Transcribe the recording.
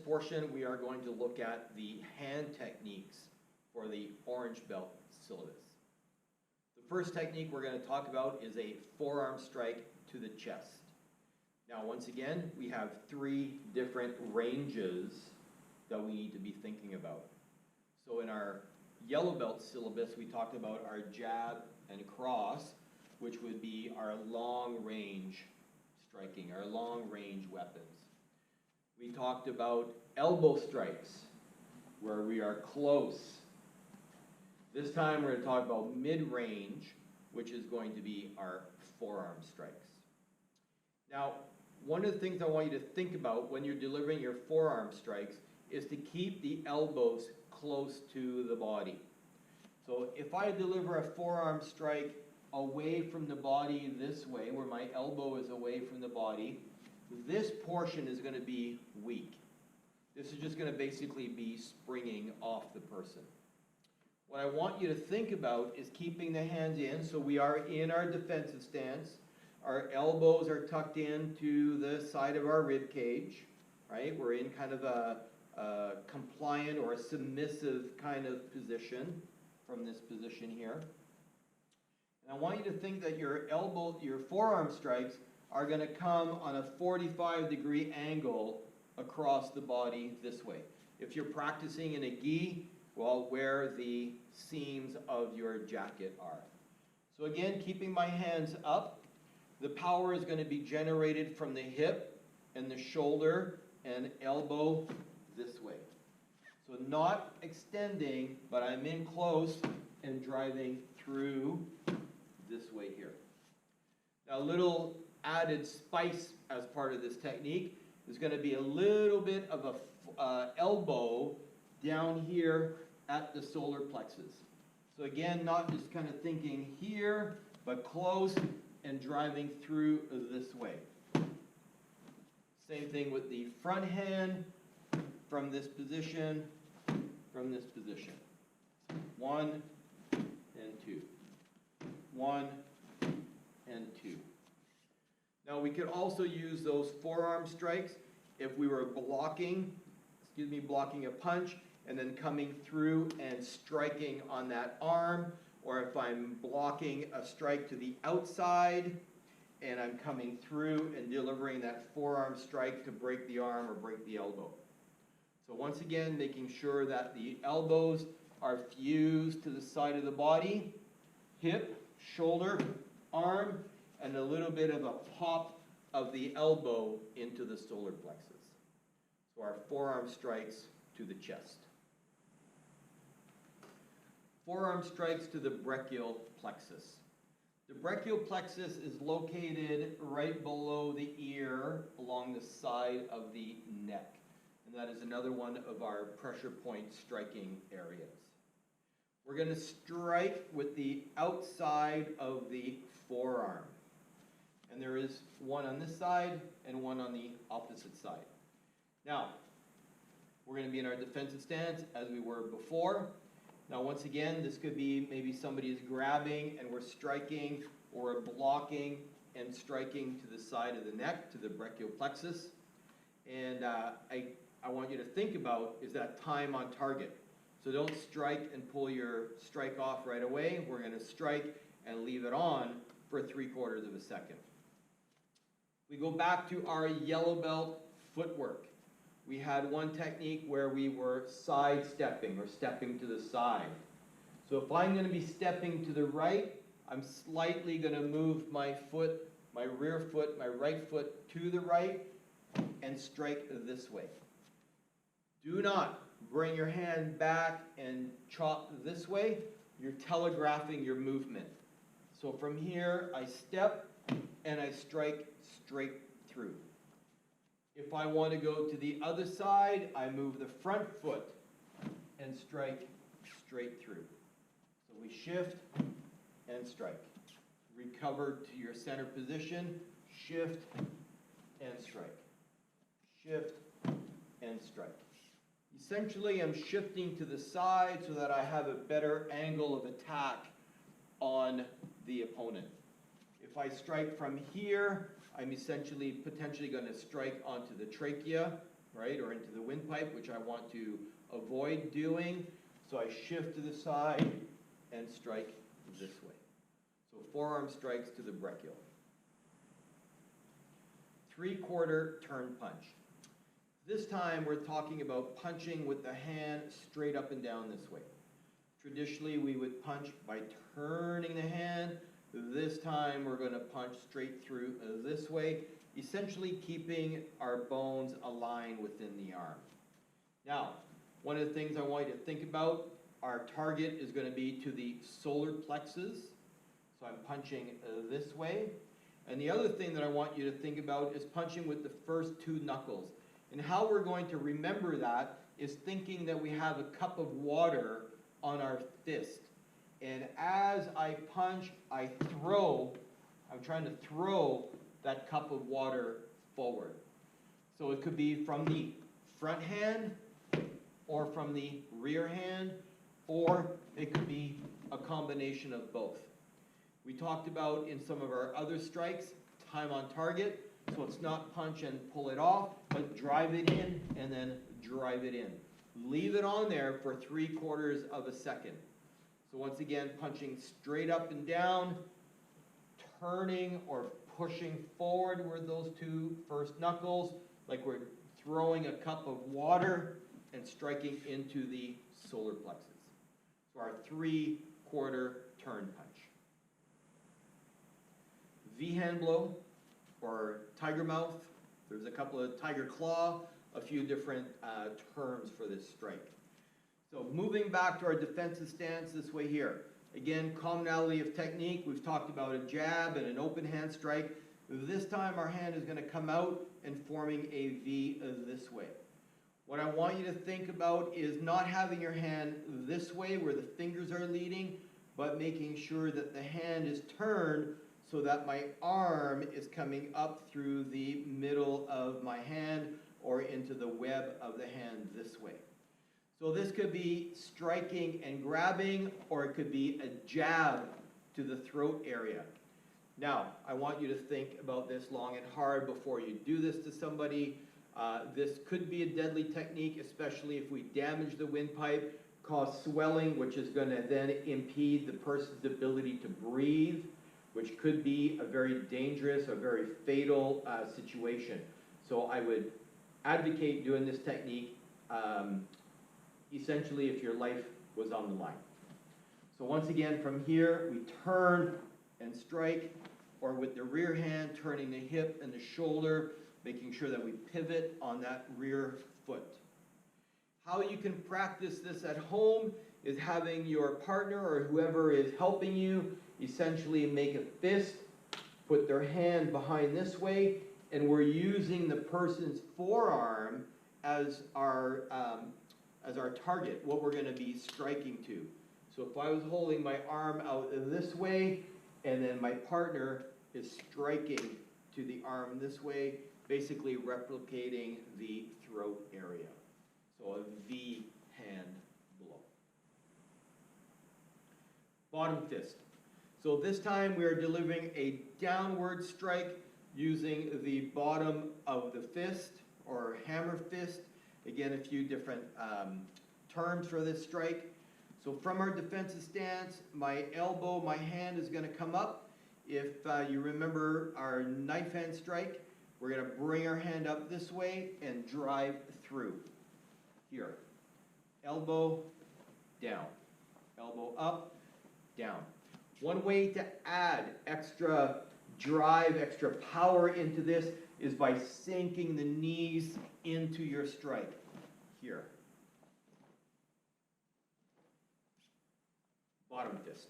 portion, we are going to look at the hand techniques for the orange belt syllabus. The first technique we're going to talk about is a forearm strike to the chest. Now, once again, we have 3 different ranges that we need to be thinking about. So in our yellow belt syllabus, we talked about our jab and cross, which would be our long range striking, our long range weapons. We talked about elbow strikes, where we are close. This time we're going to talk about mid-range, which is going to be our forearm strikes. Now, one of the things I want you to think about when you're delivering your forearm strikes is to keep the elbows close to the body. So if I deliver a forearm strike away from the body this way, where my elbow is away from the body, this portion is going to be weak. This is just going to basically be springing off the person. What I want you to think about is keeping the hands in, so we are in our defensive stance. Our elbows are tucked into the side of our rib cage, right? We're in kind of a compliant or a submissive kind of position from this position here. And I want you to think that your forearm strikes are going to come on a 45-degree angle across the body this way. If you're practicing in a gi, well, where the seams of your jacket are. So again, keeping my hands up, the power is going to be generated from the hip and the shoulder and elbow this way. So not extending, but I'm in close and driving through this way here. Now, a little added spice as part of this technique is going to be a little bit of a elbow down here at the solar plexus. So again, not just kind of thinking here, but close and driving through this way. Same thing with the front hand from this position, from this position. 1 and 2. 1 and 2. Now we could also use those forearm strikes if we were blocking a punch and then coming through and striking on that arm, or if I'm blocking a strike to the outside and I'm coming through and delivering that forearm strike to break the arm or break the elbow. So once again, making sure that the elbows are fused to the side of the body, hip, shoulder, arm, and a little bit of a pop of the elbow into the solar plexus. So our forearm strikes to the chest. Forearm strikes to the brachial plexus. The brachial plexus is located right below the ear along the side of the neck. And that is another one of our pressure point striking areas. We're going to strike with the outside of the forearm. And there is one on this side and one on the opposite side. Now, we're going to be in our defensive stance as we were before. Now, once again, this could be maybe somebody is grabbing and we're striking, or blocking and striking to the side of the neck, to the brachial plexus. And I want you to think about is that time on target. So don't strike and pull your strike off right away. We're going to strike and leave it on for 3/4 of a second. We go back to our yellow belt footwork. We had one technique where we were sidestepping or stepping to the side. So if I'm going to be stepping to the right, I'm slightly going to move my foot, my rear foot, my right foot to the right and strike this way. Do not bring your hand back and chop this way. You're telegraphing your movement. So from here, I step and I strike straight through. If I want to go to the other side, I move the front foot and strike straight through. So we shift and strike. Recover to your center position, shift and strike. Shift and strike. Essentially, I'm shifting to the side so that I have a better angle of attack on the opponent. If I strike from here, I'm essentially potentially going to strike onto the trachea right, or into the windpipe, which I want to avoid doing. So I shift to the side and strike this way. So forearm strikes to the brachial. 3/4 turn punch. This time we're talking about punching with the hand straight up and down this way. Traditionally we would punch by turning the hand. This time we're going to punch straight through this way, essentially keeping our bones aligned within the arm. Now, one of the things I want you to think about, our target is going to be to the solar plexus. So I'm punching this way. And the other thing that I want you to think about is punching with the first 2 knuckles. And how we're going to remember that is thinking that we have a cup of water on our fist. And as I punch, I'm trying to throw that cup of water forward. So it could be from the front hand, or from the rear hand, or it could be a combination of both. We talked about in some of our other strikes, time on target, so it's not punch and pull it off, but drive it in and then drive it in. Leave it on there for 3/4 of a second. So once again, punching straight up and down, turning or pushing forward with those 2 first knuckles, like we're throwing a cup of water, and striking into the solar plexus. So our 3/4 turn punch. V-hand blow, or tiger mouth. There's a couple of tiger claw, a few different terms for this strike. So moving back to our defensive stance this way here. Again, commonality of technique. We've talked about a jab and an open hand strike. This time our hand is going to come out and forming a V this way. What I want you to think about is not having your hand this way where the fingers are leading, but making sure that the hand is turned so that my arm is coming up through the middle of my hand or into the web of the hand this way. So this could be striking and grabbing, or it could be a jab to the throat area. Now, I want you to think about this long and hard before you do this to somebody. This could be a deadly technique, especially if we damage the windpipe, cause swelling, which is going to then impede the person's ability to breathe, which could be a very dangerous or very fatal situation. So I would advocate doing this technique essentially if your life was on the line. So once again, from here, we turn and strike, or with the rear hand, turning the hip and the shoulder, making sure that we pivot on that rear foot. How you can practice this at home is having your partner or whoever is helping you essentially make a fist, put their hand behind this way, and we're using the person's forearm as our target, what we're going to be striking to. So if I was holding my arm out this way, and then my partner is striking to the arm this way, basically replicating the throat area. So a V hand blow. Bottom fist. So this time we are delivering a downward strike using the bottom of the fist, or hammer fist. Again, a few different terms for this strike. So from our defensive stance, my elbow, my hand is going to come up. If you remember our knife hand strike, we're going to bring our hand up this way and drive through. Here. Elbow, down. Elbow up, down. One way to add extra drive, extra power into this is by sinking the knees into your strike. Here. Bottom fist.